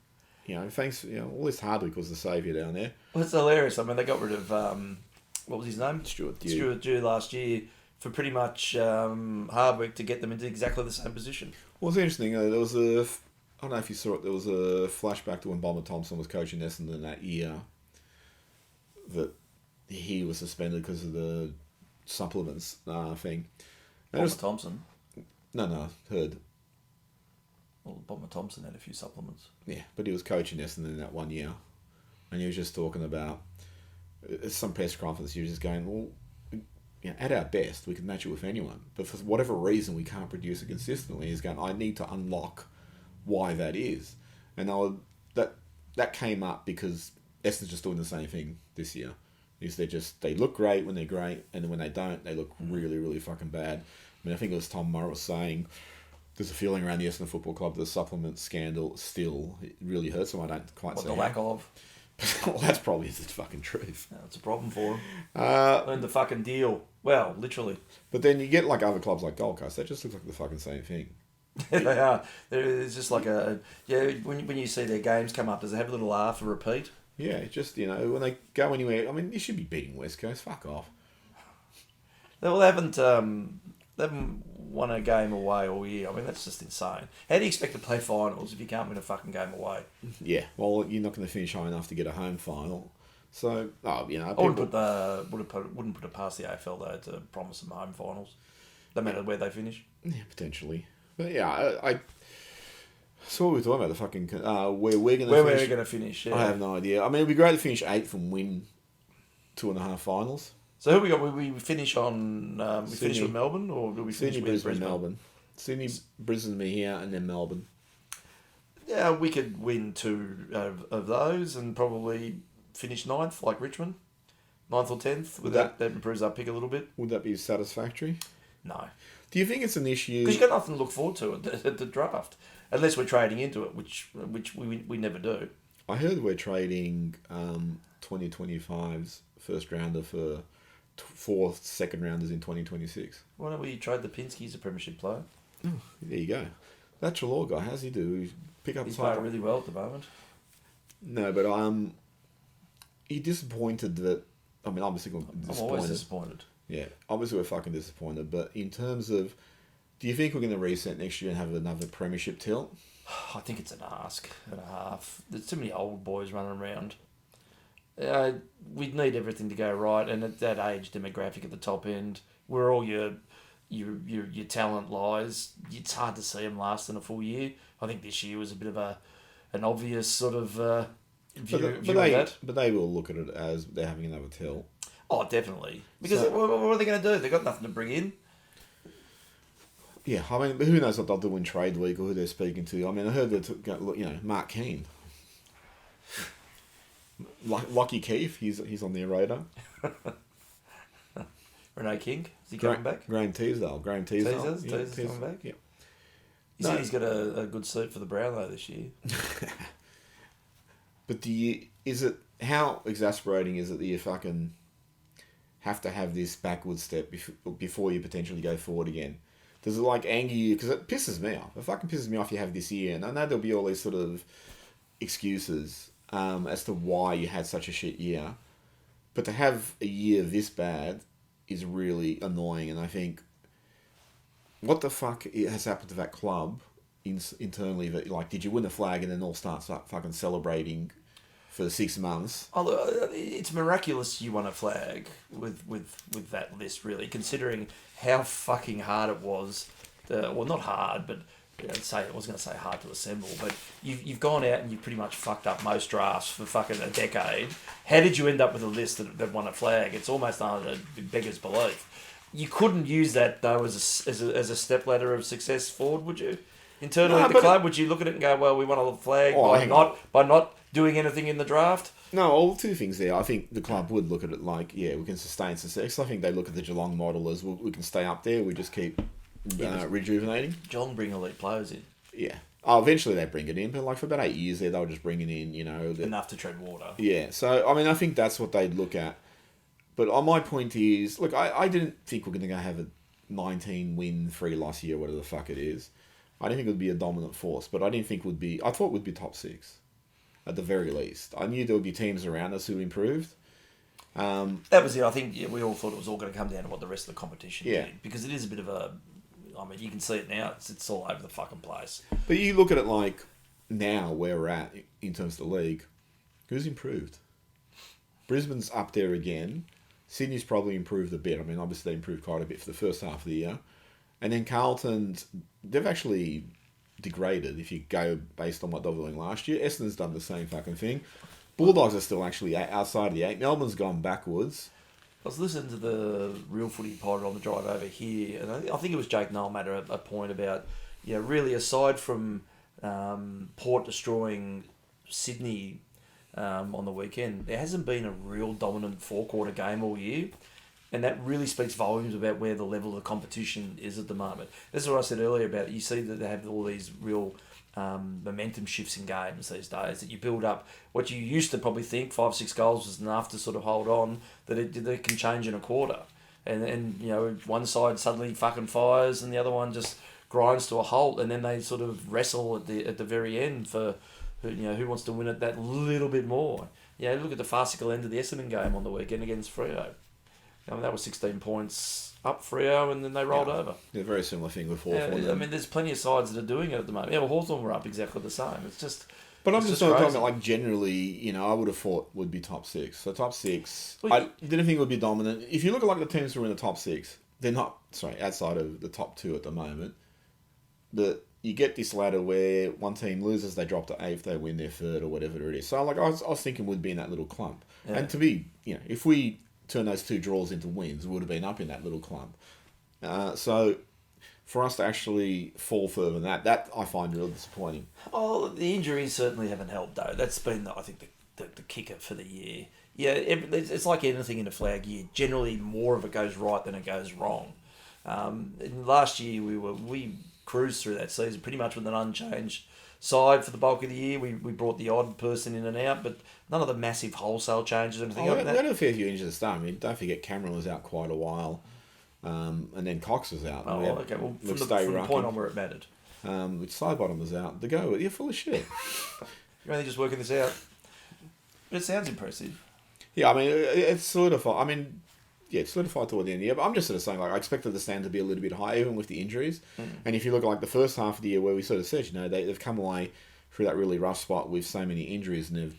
Speaker 1: You know, thanks, you know, all this Hardwick was the saviour down there.
Speaker 2: Well, it's hilarious. I mean, they got rid of, what was his name?
Speaker 1: Stuart
Speaker 2: Dew last year for pretty much Hardwick to get them into exactly the same position.
Speaker 1: Well, it's interesting. There was I don't know if you saw it, there was a flashback to when Bomber Thompson was coaching Essendon that year that he was suspended because of the supplements thing.
Speaker 2: Bomber Thompson?
Speaker 1: No, Heard.
Speaker 2: Well, Bomber Thompson had a few supplements.
Speaker 1: Yeah, but he was coaching Essendon that 1 year. And he was just talking about some press conference. He was just going, well, you know, at our best, we can match it with anyone. But for whatever reason, we can't produce it consistently. He's going, I need to unlock why that is. And that came up because Essendon's just doing the same thing this year. Is they look great when they're great, and then when they don't, they look really, really fucking bad. I mean, I think it was Tom Murray was saying there's a feeling around the Essendon Football Club the supplement scandal still it really hurts them. I don't quite
Speaker 2: What
Speaker 1: see
Speaker 2: the lack of.
Speaker 1: well, that's probably the fucking truth.
Speaker 2: No, it's a problem for them. Learn the fucking deal. Well, literally.
Speaker 1: But then you get like other clubs like Gold Coast. That just looks like the fucking same thing.
Speaker 2: They are. It's just like when you see their games come up, does it have a little laugh or repeat?
Speaker 1: Yeah, just, you know, when they go anywhere, I mean, you should be beating West Coast. Fuck off.
Speaker 2: Well, they haven't won a game away all year. I mean, that's just insane. How do you expect to play finals if you can't win a fucking game away?
Speaker 1: Yeah, well, you're not going to finish high enough to get a home final. So, you know...
Speaker 2: I wouldn't put it past the AFL, though, to promise them home finals. No matter where they finish.
Speaker 1: Yeah, potentially. But, yeah, I so what we're talking about, the fucking... where we're going to finish.
Speaker 2: Yeah.
Speaker 1: I have no idea. I mean, it'd be great to finish 8th and win 2.5 finals.
Speaker 2: So who we got? We finish on... we finish with Melbourne, or do we finish with Brisbane?
Speaker 1: Melbourne. Sydney, Brisbane, me here, and then Melbourne.
Speaker 2: Yeah, we could win 2 of those and probably finish 9th, like Richmond. 9th or 10th. That improves our pick a little bit.
Speaker 1: Would that be satisfactory?
Speaker 2: No.
Speaker 1: Do you think it's an issue...
Speaker 2: Because you've got nothing to look forward to at the draft. Unless we're trading into it, which we never do.
Speaker 1: I heard we're trading 2025's first rounder for 4 second rounders in 2026.
Speaker 2: Why don't we trade the Pinsky as a premiership player?
Speaker 1: Oh, there you go. That Trelaw guy, how's he do? Pick up
Speaker 2: He's playing really well at the moment.
Speaker 1: No, but he disappointed that... I mean, obviously disappointed.
Speaker 2: I'm always disappointed.
Speaker 1: Yeah, obviously we're fucking disappointed, but in terms of... Do you think we're going to reset next year and have another premiership tilt?
Speaker 2: I think it's an ask and a half. There's too many old boys running around. We'd need everything to go right, and at that age demographic at the top end, where all your talent lies, it's hard to see them lasting a full year. I think this year was a bit of a an obvious sort of view of that.
Speaker 1: But they will look at it as they're having another till.
Speaker 2: Oh, definitely. Because what are they going to do? They've got nothing to bring in.
Speaker 1: Yeah, I mean, who knows what they'll do in trade week or who they're speaking to. I mean, I heard that, Mark Keane. Lucky Keith, he's on their radar.
Speaker 2: Renee King, is he coming back?
Speaker 1: Graham Teasdale.
Speaker 2: Teasdale's coming back?
Speaker 1: Yeah.
Speaker 2: You said he's got a good suit for the Brownlow this year.
Speaker 1: But how exasperating is it that you fucking have to have this backward step before you potentially go forward again? Does it anger you? Because it pisses me off. It fucking pisses me off you have this year. And I know there'll be all these sort of excuses as to why you had such a shit year. But to have a year this bad is really annoying. And I think, what the fuck has happened to that club internally? That did you win the flag and then all start fucking celebrating for 6 months?
Speaker 2: It's miraculous you won a flag with that list, really, considering how fucking hard it was. Well, not hard, but I was going to say hard to assemble, but you've gone out and you've pretty much fucked up most drafts for fucking a decade. How did you end up with a list that won a flag? It's almost under beggar's belief. You couldn't use that, though, as a stepladder of success forward, would you? Internally at the club, would you look at it and go, well, we won a flag by not doing anything in the draft?
Speaker 1: No, all two things there. I think the club would look at it we can sustain success. I think they look at the Geelong model as, we can stay up there, we just keep rejuvenating.
Speaker 2: Geelong bring elite players in.
Speaker 1: Yeah. Oh, eventually they bring it in, but for about 8 years there, they were just bringing in,
Speaker 2: enough to tread water.
Speaker 1: Yeah, so, I mean, I think that's what they'd look at. But my point is, look, I didn't think we're going to go have a 19-win, 3-loss year, whatever the fuck it is. I didn't think it would be a dominant force, but I thought it would be top 6, at the very least. I knew there would be teams around us who improved.
Speaker 2: That was it. I think we all thought it was all going to come down to what the rest of the competition did. Because it is a bit of you can see it now. It's all over the fucking place.
Speaker 1: But you look at it now, where we're at in terms of the league, who's improved? Brisbane's up there again. Sydney's probably improved a bit. I mean, obviously they improved quite a bit for the first half of the year. And then Carlton's, they've actually degraded if you go based on what they were doing last year. Essendon's done the same fucking thing. Bulldogs are still actually outside of the 8. Melbourne's gone backwards.
Speaker 2: I was listening to the Real Footy pod on the drive over here, and I think it was Jake Noel made a point about, really aside from Port destroying Sydney on the weekend, there hasn't been a real dominant four-quarter game all year. And that really speaks volumes about where the level of the competition is at the moment. This is what I said earlier about, you see that they have all these real momentum shifts in games these days, that you build up. What you used to probably think 5-6 goals was enough to sort of hold on, that it can change in a quarter. And one side suddenly fucking fires and the other one just grinds to a halt, and then they sort of wrestle at the very end for who wants to win it that little bit more. Look at the farcical end of the Essendon game on the weekend against Freo. That was 16 points up Freo, and then they rolled over.
Speaker 1: Yeah, very similar thing with Hawthorn.
Speaker 2: I mean, there's plenty of sides that are doing it at the moment. Yeah, well, Hawthorn were up exactly the same. It's just...
Speaker 1: But I'm just not talking about, generally, I would have thought would be top 6. So top 6, I didn't think it would be dominant. If you look at the teams who are in the top 6, they're not, outside of the top 2 at the moment. You get this ladder where one team loses, they drop to 8th, they win their 3rd or whatever it is. So, I was thinking we'd be in that little clump. Yeah. And to be, if we turn those 2 draws into wins, we would have been up in that little clump. So, for us to actually fall further than that I find really disappointing.
Speaker 2: Oh, the injuries certainly haven't helped, though. That's been, I think, the kicker for the year. Yeah, it's like anything in a flag year. Generally, more of it goes right than it goes wrong. Last year, we cruised through that season pretty much with an unchanged side for the bulk of the year. We brought the odd person in and out, but none of the massive wholesale changes or anything like that.
Speaker 1: We had a fair few injuries at the start. I mean, don't forget Cameron was out quite a while, and then Cox was out.
Speaker 2: Oh, okay. Well, from the point on where it mattered.
Speaker 1: Which Sidebottom was out. The Goey, you're full of shit.
Speaker 2: You're only just working this out. But it sounds impressive.
Speaker 1: Yeah, I mean, it's solidified. It's solidified toward the end of the year, but I'm just sort of saying, I expected the stand to be a little bit high, even with the injuries. And if you look at the first half of the year where we sort of said, they've come away through that really rough spot with so many injuries, and they've,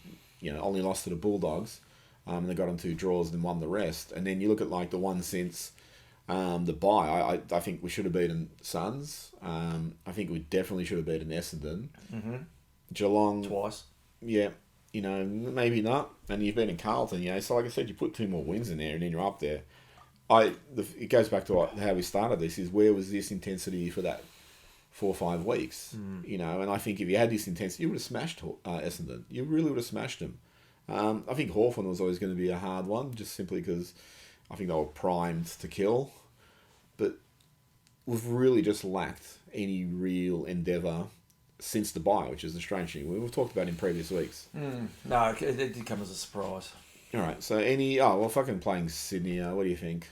Speaker 1: only lost to the Bulldogs, and they got them 2 draws and won the rest. And then you look at the one since the bye, I think we should have beaten Suns. I think we definitely should have beaten Essendon. Geelong
Speaker 2: twice.
Speaker 1: Yeah, maybe not. And you've been in Carlton, so like I said, you put 2 more wins in there, and then you're up there. It goes back to how we started this. Is where was this intensity for that 4 or 5 weeks? And I think if you had this intensity, you would have smashed Essendon. You really would have smashed them. I think Hawthorn was always going to be a hard one, just simply because I think they were primed to kill. But we've really just lacked any real endeavour since the bye, which is the strange thing. We've talked about in previous weeks.
Speaker 2: No, it did come as a surprise.
Speaker 1: All right, so fucking playing Sydney. What do you think?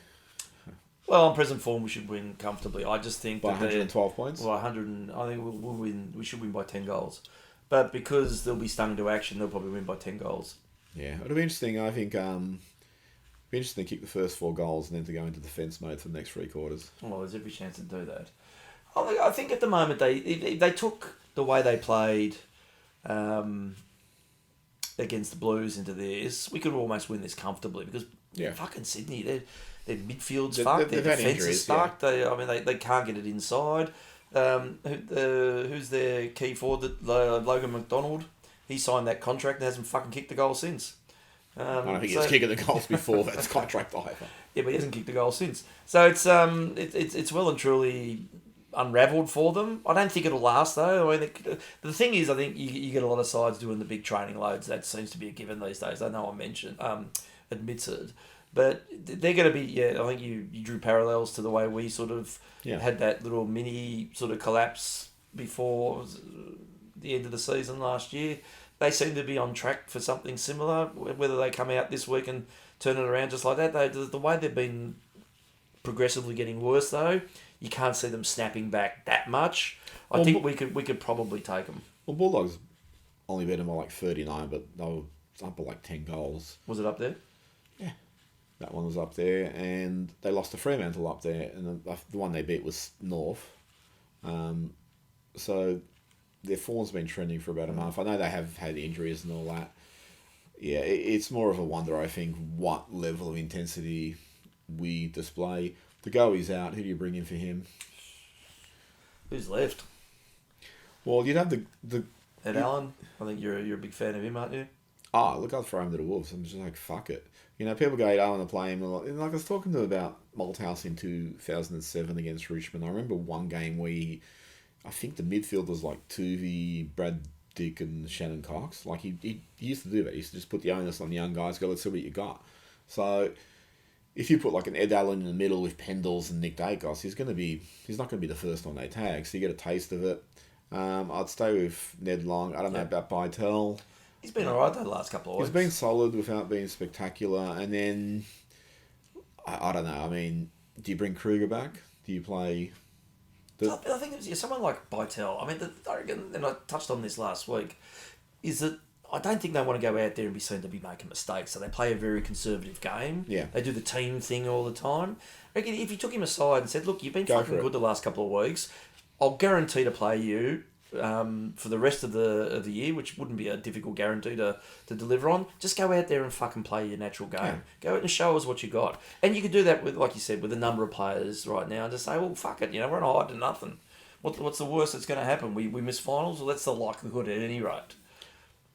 Speaker 2: Well, on present form, we should win comfortably. I just think
Speaker 1: by 112 points.
Speaker 2: Well, I think we'll win. We should win by 10 goals, but because they'll be stung into action, they'll probably win by 10 goals.
Speaker 1: Yeah, it'll be interesting. I think be interesting to kick the first 4 goals and then to go into defence mode for the next 3 quarters.
Speaker 2: Well, there's every chance to do that. I think at the moment if they took the way they played against the Blues into theirs, we could almost win this comfortably because fucking Sydney, their midfield's fucked, their defence is fucked. Yeah. They can't get it inside. Who's their key forward? Logan McDonald. He signed that contract and hasn't fucking kicked the goal since.
Speaker 1: I don't think he's kicking the goals before that contract either.
Speaker 2: Yeah, but he hasn't kicked the goal since. So it's well and truly unravelled for them. I don't think it'll last though. I mean, the thing is, I think you get a lot of sides doing the big training loads. That seems to be a given these days. I know admits it, but they're going to be. Yeah, I think you drew parallels to the way we sort of had that little mini sort of collapse before the end of the season last year. They seem to be on track for something similar. Whether they come out this week and turn it around just like that, the way they've been progressively getting worse though, you can't see them snapping back that much. I think we could probably take them.
Speaker 1: Well, Bulldogs only beat them by like 39, but they were up by like 10 goals.
Speaker 2: Was it up there?
Speaker 1: Yeah, that one was up there, and they lost to Fremantle up there, and the one they beat was North. So their form's been trending for about a month. I know they have had injuries and all that. Yeah, it's more of a wonder, I think, what level of intensity we display. The Goey's out. Who do you bring in for him?
Speaker 2: Who's left?
Speaker 1: Well, you'd have the
Speaker 2: Ed Allen. I think you're a big fan of him, aren't you?
Speaker 1: Look, I'll throw him to the Wolves. I'm just like, fuck it. People go, Ed Allen to play him. Like I was talking to him about Malthouse in 2007 against Richmond. I remember one game where I think the midfield was like Tuvey, Brad Dick and Shannon Cox. Like he used to do that. He used to just put the onus on the young guys, go, let's see what you got. So if you put like an Ed Allen in the middle with Pendles and Nick Dacos, he's not going to be the first one they tag. So you get a taste of it. I'd stay with Ned Long. I don't know about Bytel.
Speaker 2: He's been alright the last couple of weeks.
Speaker 1: He's been solid without being spectacular. And then I don't know. I mean, do you bring Kruger back? Do you play?
Speaker 2: I think it was someone like Bytel. I mean, I reckon, and I touched on this last week, is that I don't think they want to go out there and be seen to be making mistakes. So they play a very conservative game.
Speaker 1: Yeah.
Speaker 2: They do the team thing all the time. I reckon if you took him aside and said, look, you've been fucking good the last couple of weeks, I'll guarantee to play you for the rest of the year, which wouldn't be a difficult guarantee to deliver on. Just go out there and fucking play your natural game. Yeah. Go out and show us what you got. And you could do that with, like you said, with a number of players right now and just say, well, fuck it, we're on hide to nothing. What's the worst that's going to happen? We miss finals? Well, that's the likelihood at any rate.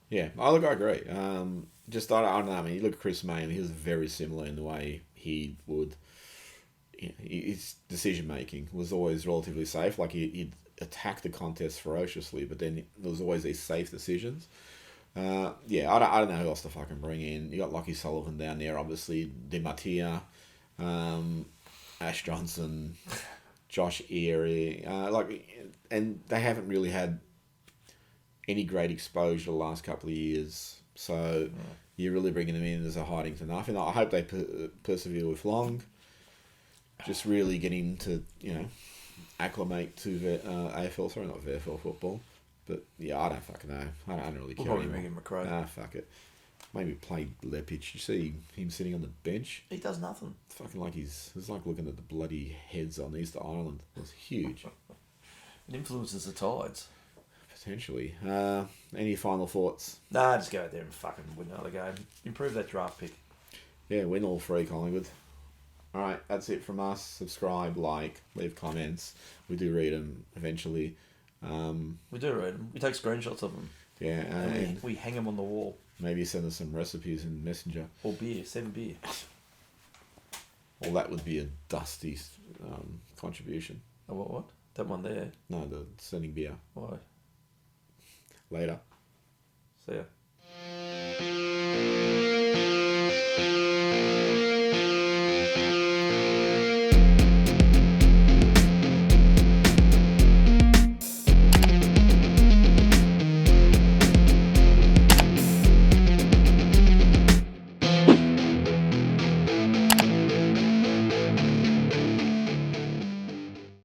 Speaker 1: Yeah, I agree. I don't know. I mean, you look at Chris May, he was very similar in the way he would. His decision making was always relatively safe. Like he'd attack the contest ferociously, but then there was always these safe decisions. I don't know who else to fucking bring in. You got Lockie Sullivan down there, obviously. Di Mattia, Ash Johnson, Josh Erie, and they haven't really had any great exposure the last couple of years. So you're really bringing them in as a hiding to nothing. I hope they persevere with Long. Just really getting to, acclimate to AFL, sorry, not VFL football. But, yeah, I don't fucking know. I don't really care
Speaker 2: anymore. Probably bring in McRae.
Speaker 1: Fuck it. Maybe play Lepic. You see him sitting on the bench?
Speaker 2: He does nothing.
Speaker 1: It's fucking like it's like looking at the bloody heads on Easter Island. It's huge.
Speaker 2: It influences the tides.
Speaker 1: Potentially. Any final thoughts?
Speaker 2: Nah, just go out there and fucking win another game. Improve that draft pick.
Speaker 1: Yeah, win all 3, Collingwood. Alright, that's it from us. Subscribe, like, leave comments. We do read them eventually.
Speaker 2: We do read them. We take screenshots of them.
Speaker 1: Yeah,
Speaker 2: and we hang them on the wall.
Speaker 1: maybe send us some recipes in Messenger.
Speaker 2: Or beer, 7 beer.
Speaker 1: Well, that would be a Dusty contribution.
Speaker 2: Oh, what? That one there?
Speaker 1: No, the sending beer.
Speaker 2: Why?
Speaker 1: Later.
Speaker 2: See ya.